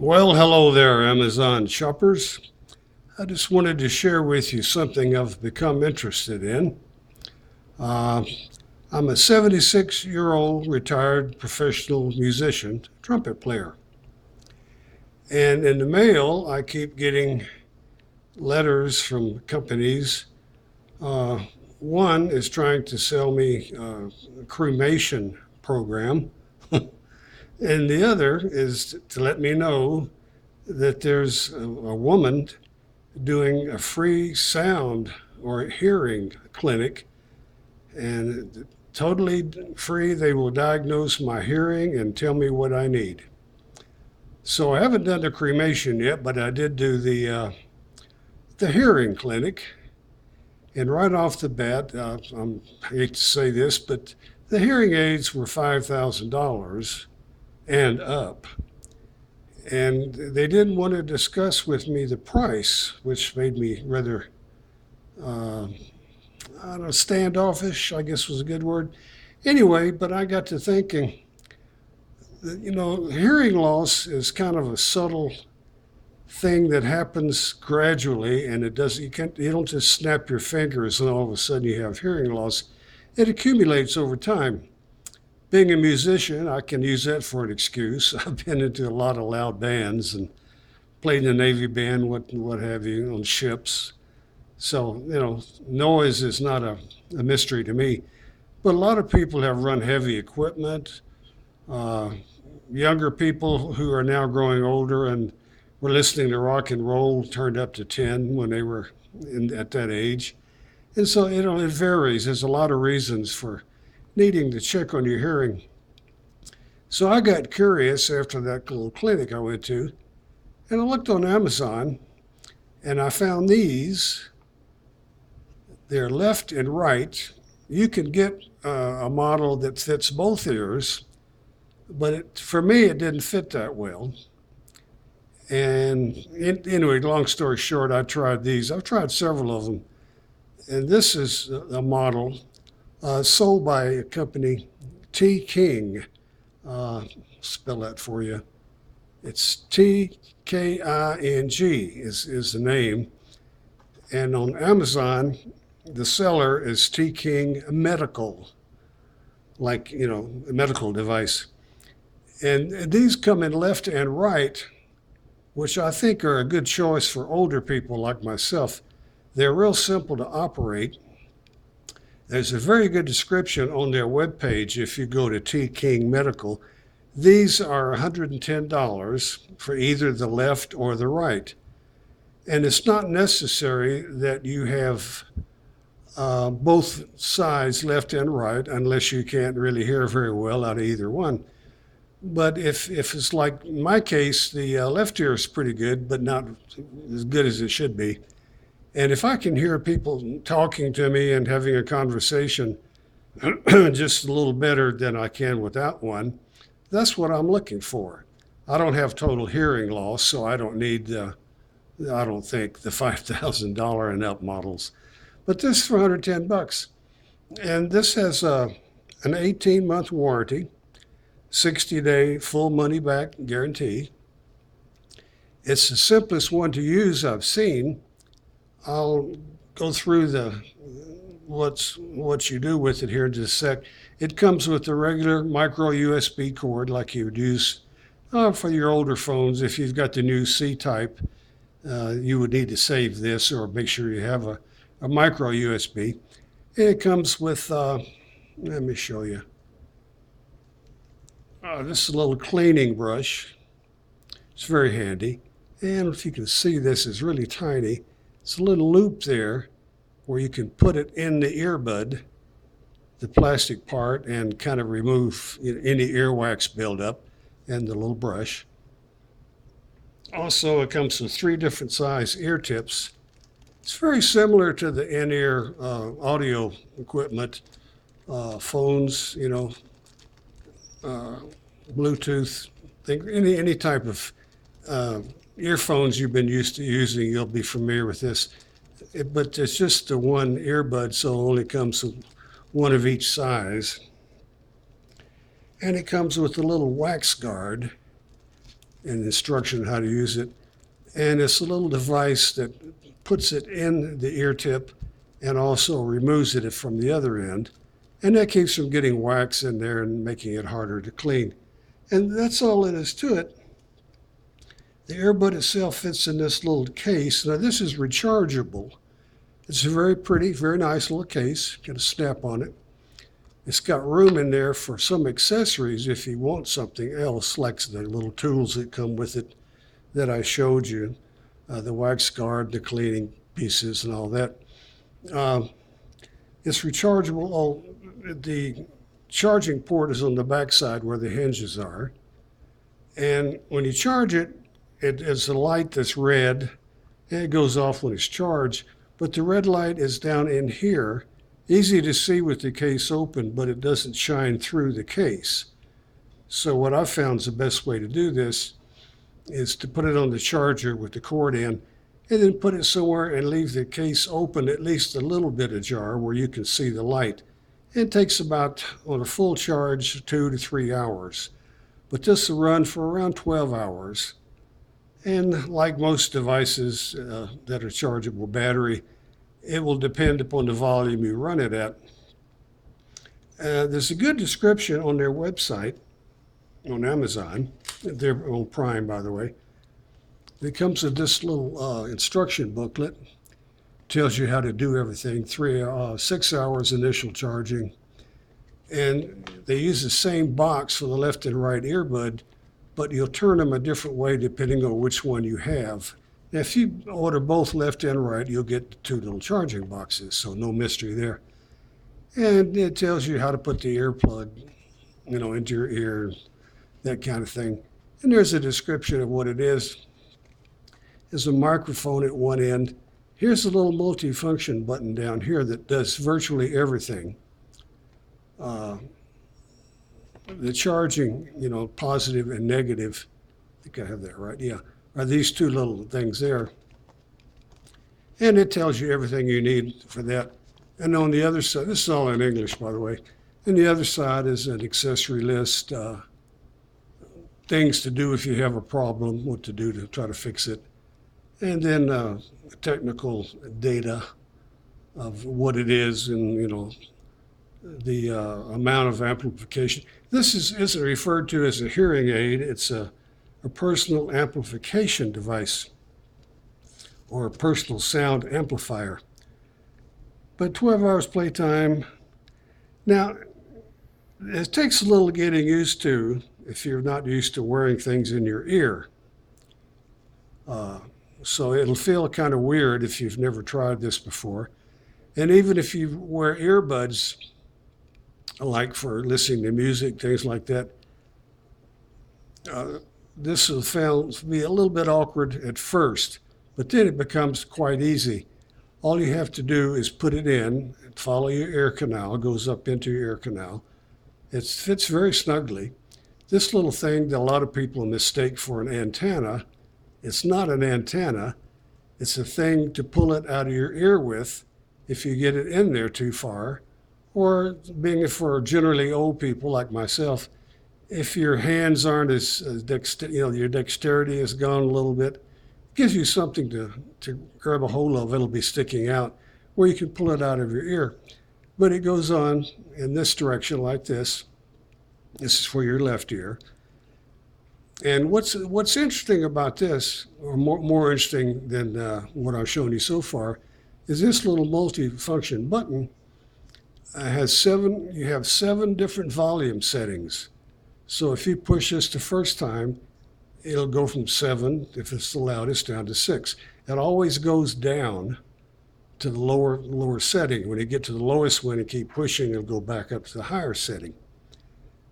Well, hello there, Amazon shoppers. I just wanted to share with you something I've become interested in. Uh, I'm a 76-year-old retired professional musician, trumpet player. And in the mail, I keep getting letters from companies. Uh, One is trying to sell me a cremation program, and the other is to let me know that there's a woman doing a free sound or hearing clinic, and totally free. They will diagnose my hearing and tell me what I need. So I haven't done the cremation yet, but I did do the hearing clinic. And right off the bat, I hate to say this, but the hearing aids were $5,000 and up. And they didn't want to discuss with me the price, which made me rather, uh, I don't know, standoffish, I guess was a good word. Anyway, but I got to thinking that, hearing loss is kind of a subtle thing that happens gradually, and you don't just snap your fingers and all of a sudden you have hearing loss. It accumulates over time. Being a musician, I can use that for an excuse. I've been into a lot of loud bands and played in the Navy band, what have you, on ships. So, noise is not a mystery to me. But a lot of people have run heavy equipment. Uh, Younger people who are now growing older and were listening to rock and roll turned up to 10 when they were at that age. And so, it varies. There's a lot of reasons for needing to check on your hearing. So I got curious after that little clinic I went to, and I looked on Amazon, and I found these. They're left and right. You can get a model that fits both ears, but for me, it didn't fit that well. And anyway, long story short, I tried these. I've tried several of them, and this is a model sold by a company, Tking. Spell that for you. It's Tking is the name. And on Amazon, the seller is Tking Medical, like, a medical device. And these come in left and right, which I think are a good choice for older people like myself. They're real simple to operate. There's a very good description on their webpage if you go to Tking Medical. These are $110 for either the left or the right. And it's not necessary that you have both sides, left and right, unless you can't really hear very well out of either one. But if it's like in my case, the left ear is pretty good, but not as good as it should be. And if I can hear people talking to me and having a conversation just a little better than I can without one, that's what I'm looking for. I don't have total hearing loss, so I don't need, I don't think, the $5,000 and up models. But this is for $110. And this has an 18-month warranty, 60-day full money back guarantee. It's the simplest one to use I've seen. I'll go through what you do with it here in just a sec. It comes with the regular micro USB cord like you would use for your older phones. If you've got the new C-type, you would need to save this or make sure you have a micro USB. And it comes with, let me show you. This is a little cleaning brush. It's very handy. And if you can see, this is really tiny. It's a little loop there where you can put it in the earbud, the plastic part, and kind of remove any earwax buildup, and the little brush. Also, it comes with 3 different size ear tips. It's very similar to the in-ear audio equipment, phones, Bluetooth, any type of earphones you've been used to using, you'll be familiar with this. But it's just the one earbud, so it only comes with one of each size. And it comes with a little wax guard. and instruction on how to use it. And it's a little device that puts it in the ear tip and also removes it from the other end. And that keeps from getting wax in there and making it harder to clean. And that's all there is to it. The earbud itself fits in this little case. Now this is rechargeable. It's a very pretty, very nice little case. Got a snap on it. It's got room in there for some accessories if you want something else, like the little tools that come with it that I showed you, the wax guard, the cleaning pieces and all that. It's rechargeable. Oh, the charging port is on the back side where the hinges are. And when you charge it, it's a light that's red, and it goes off when it's charged. But the red light is down in here, easy to see with the case open, but it doesn't shine through the case. So what I found is the best way to do this is to put it on the charger with the cord in, and then put it somewhere and leave the case open at least a little bit ajar where you can see the light. It takes about, on a full charge, 2 to 3 hours. But this will run for around 12 hours. And like most devices that are chargeable battery, it will depend upon the volume you run it at. There's a good description on their website, on Amazon. They're on Prime, by the way. It comes with this little instruction booklet. Tells you how to do everything. 6 hours initial charging. And they use the same box for the left and right earbud, but you'll turn them a different way depending on which one you have. Now, if you order both left and right, you'll get the 2 little charging boxes, so no mystery there. And it tells you how to put the earplug, into your ear, that kind of thing. And there's a description of what it is. There's a microphone at one end. Here's a little multi-function button down here that does virtually everything. The charging, positive and negative, I think I have that right, yeah, are these 2 little things there. And it tells you everything you need for that. And on the other side, this is all in English, by the way, and the other side is an accessory list, things to do if you have a problem, what to do to try to fix it. And then technical data of what it is and, the amount of amplification. This isn't referred to as a hearing aid. It's a personal amplification device or a personal sound amplifier. But 12 hours playtime. Now, it takes a little getting used to if you're not used to wearing things in your ear. So it'll feel kind of weird if you've never tried this before. And even if you wear earbuds, like for listening to music, things like that, this will feel to be a little bit awkward at first, but then it becomes quite easy. All you have to do is put it in, follow your ear canal, it goes up into your ear canal. It fits very snugly. This little thing that a lot of people mistake for an antenna, it's not an antenna. It's a thing to pull it out of your ear with if you get it in there too far, or being for generally old people like myself, if your hands aren't as your dexterity has gone a little bit, it gives you something to grab a hold of. It'll be sticking out where you can pull it out of your ear. But it goes on in this direction like this. This is for your left ear. And what's interesting about this, or more interesting than what I've shown you so far, is this little multi-function button you have 7 different volume settings. So if you push this the first time, it'll go from 7, if it's the loudest, down to 6. It always goes down to the lower setting. When you get to the lowest one and keep pushing, it'll go back up to the higher setting.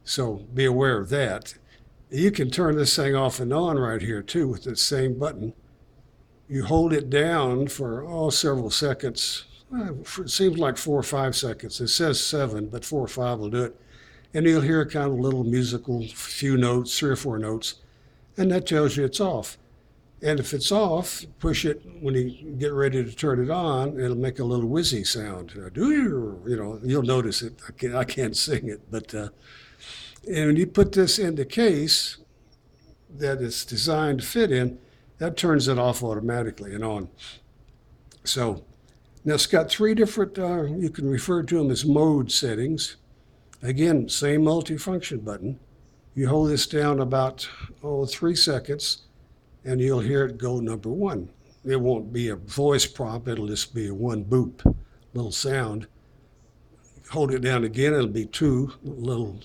So be aware of that. You can turn this thing off and on right here too with the same button. You hold it down for several seconds. It seems like 4 or 5 seconds. It says 7, but 4 or 5 will do it. And you'll hear kind of a little musical few notes, 3 or 4 notes, and that tells you it's off. And if it's off, push it when you get ready to turn it on, it'll make a little whizzy sound. You'll notice it. I can't sing it, but and when you put this in the case, that it's designed to fit in, that turns it off automatically and on. So now it's got three different, you can refer to them as mode settings. Again, same multifunction button. You hold this down about 3 seconds and you'll hear it go number 1. It won't be a voice prompt, it'll just be a 1 boop, little sound. Hold it down again, it'll be 2 little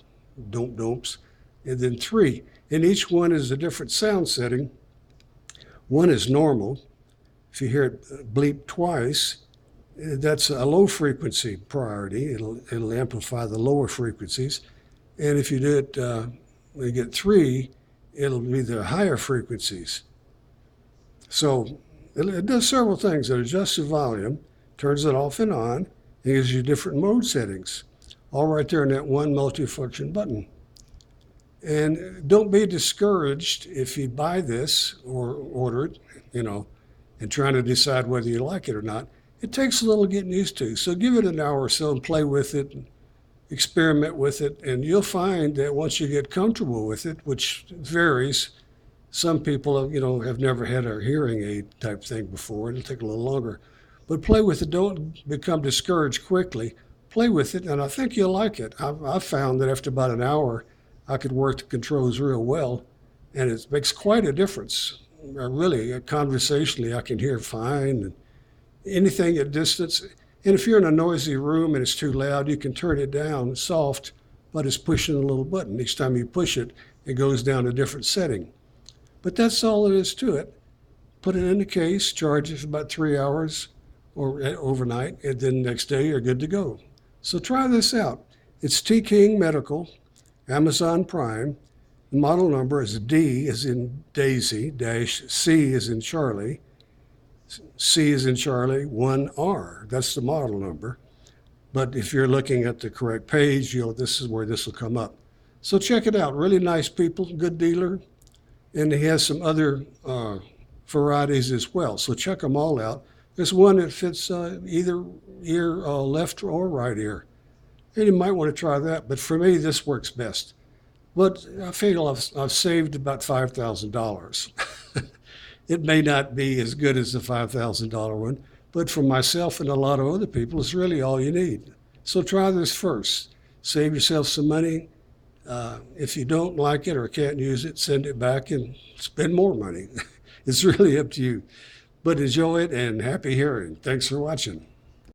don't-don'ts, and then 3. And each one is a different sound setting. 1 is normal. If you hear it bleep twice, that's a low frequency priority. It'll amplify the lower frequencies. And if you do it, when you get 3, it'll be the higher frequencies. So it does several things. It adjusts the volume, turns it off and on, and gives you different mode settings, all right there in that one multifunction button. And don't be discouraged if you buy this or order it, and trying to decide whether you like it or not. It takes a little getting used to. So give it an hour or so and play with it, experiment with it, and you'll find that once you get comfortable with it, which varies, some people have never had a hearing aid type thing before. It'll take a little longer. But play with it. Don't become discouraged quickly. Play with it, and I think you'll like it. I've found that after about an hour, I could work the controls real well, and it makes quite a difference. Really, conversationally, I can hear fine, and anything at distance. And if you're in a noisy room and it's too loud, you can turn it down soft, but it's pushing a little button. Each time you push it, it goes down a different setting. But that's all there is to it. Put it in the case, charge it for about 3 hours or overnight, and then the next day you're good to go. So try this out. It's Tking Medical, Amazon Prime. The model number is D as in Daisy, dash C as in Charlie, C as in Charlie, 1R. That's the model number. But if you're looking at the correct page, this is where this will come up. So check it out. Really nice people, good dealer. And he has some other varieties as well. So check them all out. There's one that fits either ear, left or right ear. And you might want to try that. But for me, this works best. But I feel I've saved about $5,000. It may not be as good as the $5,000 one, but for myself and a lot of other people, it's really all you need. So try this first. Save yourself some money. If you don't like it or can't use it, send it back and spend more money. It's really up to you. But enjoy it and happy hearing. Thanks for watching.